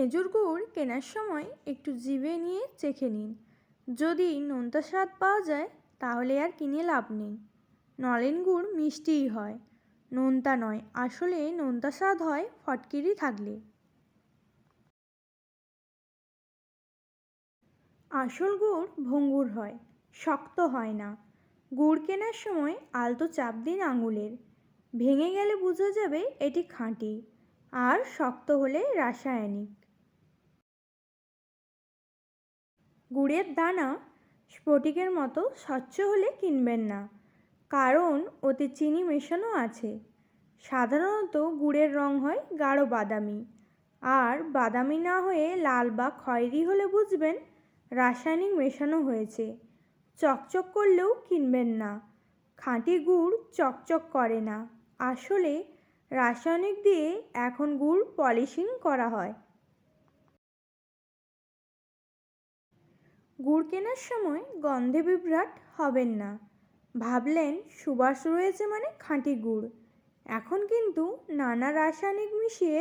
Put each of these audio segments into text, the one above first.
খেজুর গুড় কেনার সময় একটু জিভে নিয়ে চেখে নিন। যদি নোনতা স্বাদ পাওয়া যায় তাহলে আর কিনে লাভ নেই। নলেন গুড় মিষ্টিই হয়, নোনতা নয়। আসলে নোনতা স্বাদ হয় ফটকিরি থাকলে। আসল গুড় ভঙ্গুর হয়, শক্ত হয় না। গুড় কেনার সময় আলতো চাপ দিন আঙুলের। ভেঙে গেলে বোঝা যাবে এটি খাঁটি, আর শক্ত হলে রাসায়নিক। গুড়ের দানা স্ফটিকের মতো স্বচ্ছ হলে কিনবেন না, কারণ ওতে চিনি মেশানো আছে। সাধারণত গুড়ের রং হয় গাঢ় বাদামি, আর বাদামি না হয়ে লাল বা খয়েরি হলে বুঝবেন রাসায়নিক মেশানো হয়েছে। চকচক করলেও কিনবেন না, খাঁটি গুড় চকচক করে না। আসলে রাসায়নিক দিয়ে এখন গুড় পলিশিং করা হয়। গুড় কেনার সময় গন্ধে বিভ্রাট হবেন না। ভাবলেন সুবাস রয়েছে মানে খাঁটি গুড়। এখন কিন্তু নানা রাসায়নিক মিশিয়ে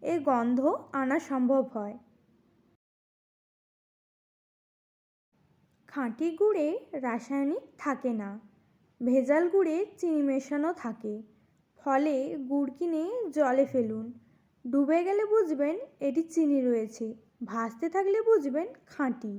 এ গন্ধ আনা সম্ভব হয়। খাঁটি গুড়ে রাসায়নিক থাকে না, ভেজাল গুড়ে চিনি মেশানো থাকে। ফলে গুড় কিনে জলে ফেলুন, ডুবে গেলে বুঝবেন এটি চিনি রয়েছে, ভাসতে থাকলে বুঝবেন খাঁটি।